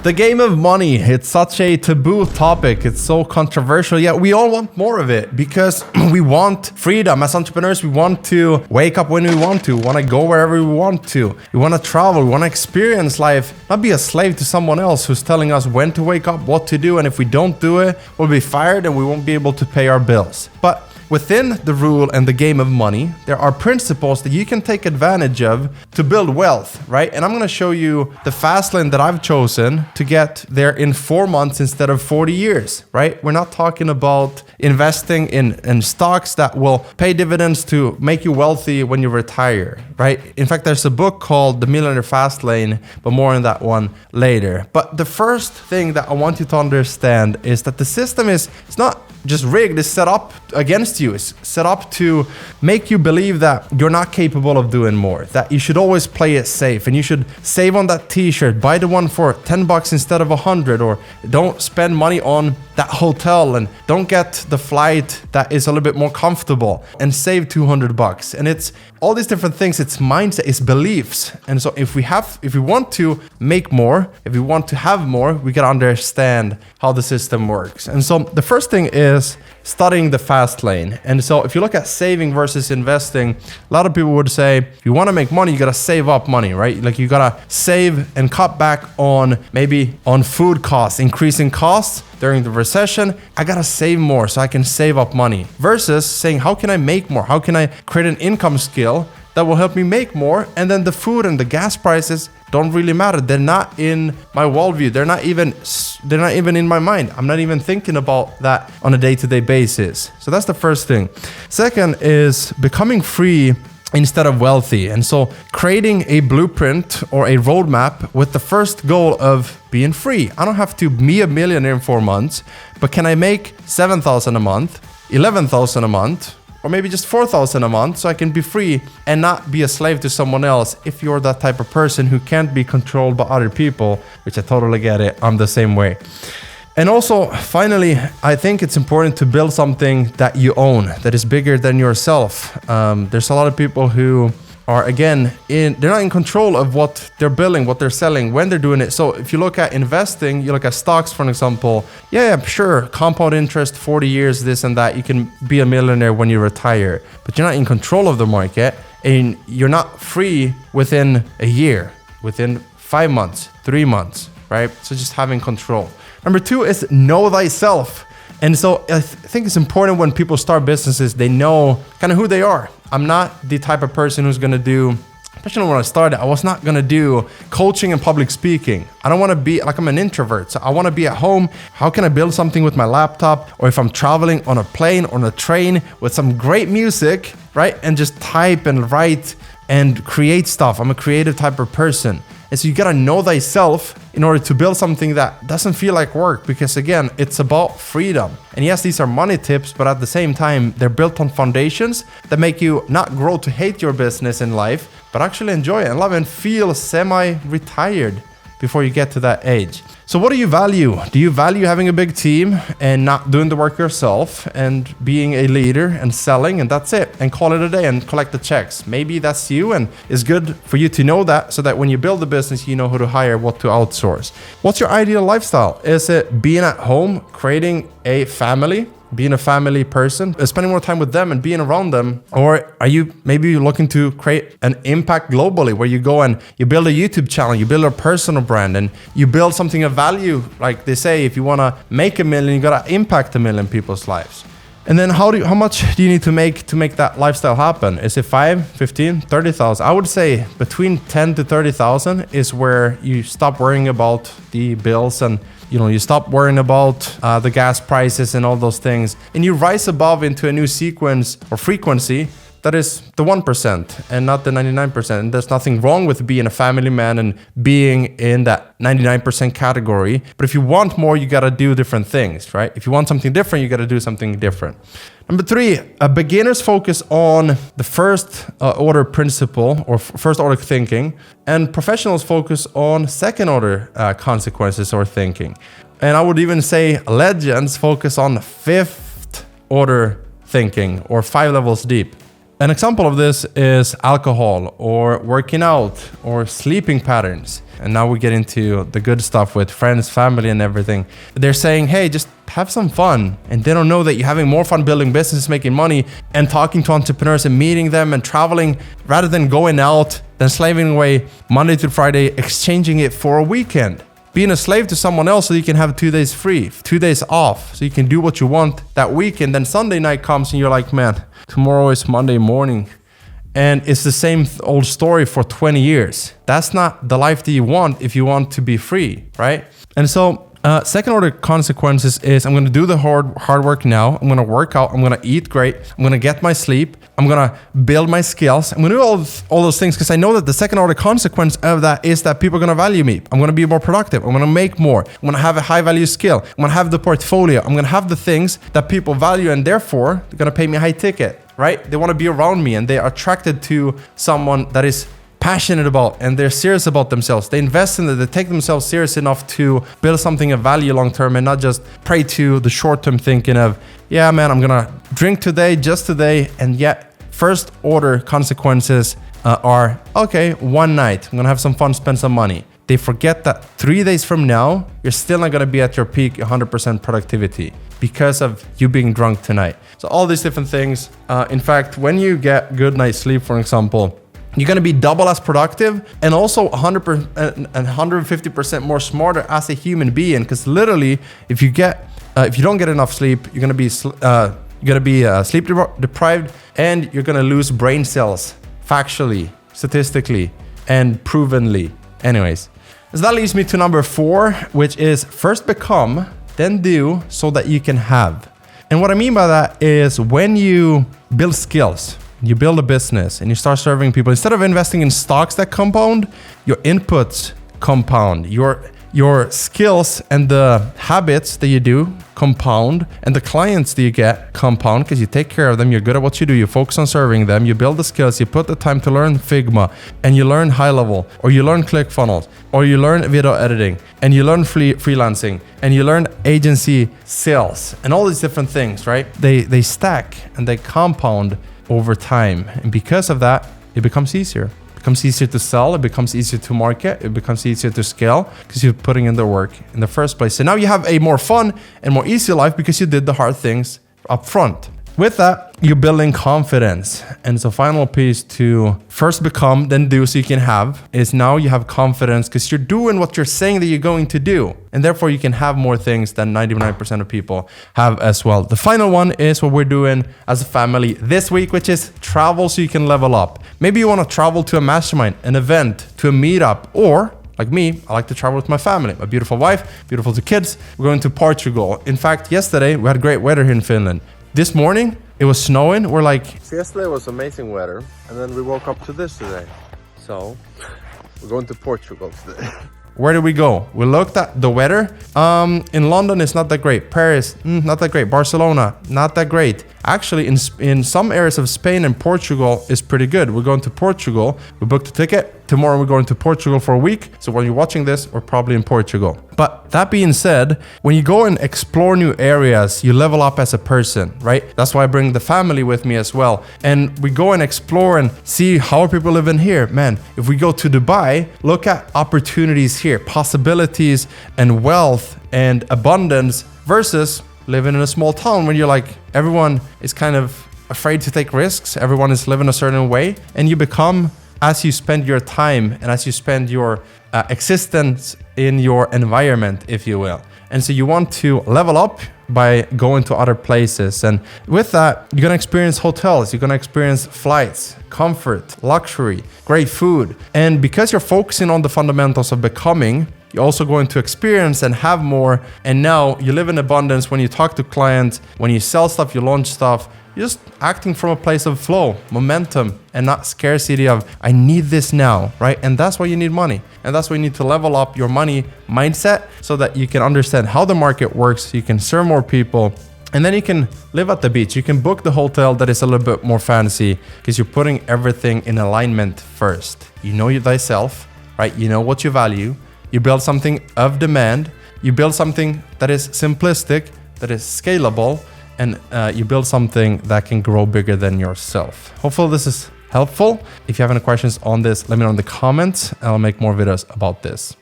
The game of money, it's such a taboo topic. It's so controversial, yet we all want more of it because we want freedom. As entrepreneurs, we want to wake up when we want to go wherever we want to. We want to travel, we want to experience life, not be a slave to someone else who's telling us when to wake up, what to do, and if we don't do it, we'll be fired and we won't be able to pay our bills. But within the rule and the game of money, there are principles that you can take advantage of to build wealth, right? And I'm going to show you the fast lane that I've chosen to get there in 4 months instead of 40 years, right? We're not talking about investing in stocks that will pay dividends to make you wealthy when you retire, right? In fact, there's a book called The Millionaire Fast Lane, but more on that one later. But the first thing that I want you to understand is that the system it's not just rigged, it's set up against you. It's set up to make you believe that you're not capable of doing more, that you should always play it safe and you should save on that t-shirt, buy the one for $10 instead of 100, or don't spend money on that hotel and don't get the flight that is a little bit more comfortable and save $200. And it's all these different things. It's mindset, it's beliefs. And so if we want to make more, if we want to have more, we gotta understand how the system works. And so the first thing is studying the fast lane. And so if you look at saving versus investing, a lot of people would say, if you want to make money, you got to save up money, right? Like you got to save and cut back on maybe on food costs, increasing costs during the recession. I got to save more so I can save up money versus saying, how can I make more? How can I create an income skill that will help me make more? And then the food and the gas prices don't really matter. They're not in my worldview. They're not even in my mind. I'm not even thinking about that on a day-to-day basis. So that's the first thing. Second is becoming free instead of wealthy. And so creating a blueprint or a roadmap with the first goal of being free. I don't have to be a millionaire in 4 months, but can I make $7,000 a month, $11,000 a month, or maybe just $4,000 a month so I can be free and not be a slave to someone else if you're that type of person who can't be controlled by other people, which I totally get it. I'm the same way. And also, finally, I think it's important to build something that you own, that is bigger than yourself. There's a lot of people who are, again, they're not in control of what they're building, what they're selling, when they're doing it. So if you look at investing, you look at stocks, for example, yeah, sure, compound interest, 40 years, this and that, you can be a millionaire when you retire, but you're not in control of the market and you're not free within a year, within 5 months, 3 months, right? So just having control. Number 2 is know thyself. And so I think it's important when people start businesses, they know kind of who they are. I'm not the type of person who's going to do, especially when I started, I was not going to do coaching and public speaking. I don't want to be like, I'm an introvert. So I want to be at home. How can I build something with my laptop? Or if I'm traveling on a plane or on a train with some great music, right? And just type and write and create stuff. I'm a creative type of person. And so you gotta know thyself in order to build something that doesn't feel like work, because again, it's about freedom. And yes, these are money tips, but at the same time, they're built on foundations that make you not grow to hate your business in life, but actually enjoy it and love it and feel semi-retired before you get to that age. So what do you value? Do you value having a big team and not doing the work yourself and being a leader and selling and that's it and call it a day and collect the checks? Maybe that's you, and it's good for you to know that so that when you build a business, you know who to hire, what to outsource. What's your ideal lifestyle? Is it being at home, creating a family, being a family person, spending more time with them and being around them? Or are you maybe looking to create an impact globally where you go and you build a YouTube channel, you build a personal brand and you build something of value? Like they say, if you want to make $1 million, you got to impact 1 million people's lives. And then how much do you need to make that lifestyle happen? Is it 5, 15, 30,000? I would say between 10 to 30,000 is where you stop worrying about the bills and you stop worrying about the gas prices and all those things, and you rise above into a new sequence or frequency that is the 1% and not the 99%. And there's nothing wrong with being a family man and being in that 99% category. But if you want more, you got to do different things, right? If you want something different, you got to do something different. Number 3, beginners focus on the first order principle or first order thinking, and professionals focus on second order consequences or thinking. And I would even say legends focus on fifth order thinking or 5 levels deep. an example of this is alcohol or working out or sleeping patterns. And now we get into the good stuff with friends, family, and everything. They're saying, hey, just have some fun. And they don't know that you're having more fun building business, making money, and talking to entrepreneurs and meeting them and traveling rather than going out, than slaving away Monday to Friday, exchanging it for a weekend. Being a slave to someone else so you can have 2 days free, 2 days off, so you can do what you want that weekend. Then Sunday night comes and you're like, man, tomorrow is Monday morning. And it's the same old story for 20 years. That's not the life that you want if you want to be free, right? And so second order consequences is I'm going to do the hard work now. I'm going to work out. I'm going to eat great. I'm going to get my sleep. I'm going to build my skills. I'm going to do all those things because I know that the second order consequence of that is that people are going to value me. I'm going to be more productive. I'm going to make more. I'm going to have a high value skill. I'm going to have the portfolio. I'm going to have the things that people value, and therefore they're going to pay me high ticket, right? They want to be around me and they are attracted to someone that is passionate about and they're serious about themselves. They invest in it. They take themselves serious enough to build something of value long term and not just prey to the short term thinking of, yeah, man, I'm gonna drink today, just today. And yet first order consequences are, okay, one night, I'm gonna have some fun, spend some money. They forget that 3 days from now, you're still not gonna be at your peak 100% productivity because of you being drunk tonight. So all these different things. In fact, when you get good night's sleep, for example, you're going to be double as productive and also 100% and 150% more smarter as a human being. Because literally, if you don't get enough sleep, you're going to be sleep deprived, and you're going to lose brain cells factually, statistically, and provenly. Anyways, so that leads me to number 4, which is first become, then do, so that you can have. And what I mean by that is when you build skills, you build a business and you start serving people, instead of investing in stocks that compound, your inputs compound, your skills and the habits that you do compound, and the clients that you get compound because you take care of them, you're good at what you do, you focus on serving them, you build the skills, you put the time to learn Figma, and you learn high level, or you learn Clickfunnels, or you learn video editing, and you learn freelancing, and you learn agency sales, and all these different things, right? They stack and they compound over time. And because of that, it becomes easier. It becomes easier to sell. It becomes easier to market. It becomes easier to scale because you're putting in the work in the first place. So now you have a more fun and more easy life because you did the hard things up front. With that, you're building confidence. And it's a final piece to first become, then do, so you can have, is now you have confidence because you're doing what you're saying that you're going to do. And therefore you can have more things than 99% of people have as well. The final one is what we're doing as a family this week, which is travel so you can level up. Maybe you want to travel to a mastermind, an event, to a meetup, or like me, I like to travel with my family, my beautiful wife, beautiful 2 kids. We're going to Portugal. In fact, yesterday we had great weather here in Finland. This morning, it was snowing. We're like... So yesterday was amazing weather, and then we woke up to this today. So, we're going to Portugal today. Where did we go? We looked at the weather. In London, it's not that great. Paris, not that great. Barcelona, not that great. Actually, in some areas of Spain and Portugal is pretty good. We're going to Portugal. We booked a ticket. Tomorrow we're going to Portugal for a week. So when you're watching this, we're probably in Portugal. But that being said, when you go and explore new areas, you level up as a person, right? That's why I bring the family with me as well. And we go and explore and see how people live in here. Man, if we go to Dubai, look at opportunities here, possibilities and wealth and abundance versus living in a small town when you're like, everyone is kind of afraid to take risks. Everyone is living a certain way, and you become, as you spend your time and as you spend your existence in your environment, if you will. And so you want to level up by going to other places. And with that, you're going to experience hotels, you're going to experience flights, comfort, luxury, great food. And because you're focusing on the fundamentals of becoming, you're also going to experience and have more. And now you live in abundance when you talk to clients, when you sell stuff, you launch stuff. You're just acting from a place of flow, momentum, and not scarcity of, I need this now, right? And that's why you need money. And that's why you need to level up your money mindset so that you can understand how the market works, so you can serve more people. And then you can live at the beach. You can book the hotel that is a little bit more fancy because you're putting everything in alignment first. You know thyself, right? You know what you value. You build something of demand. You build something that is simplistic, that is scalable, and you build something that can grow bigger than yourself. Hopefully this is helpful. If you have any questions on this, let me know in the comments and I'll make more videos about this.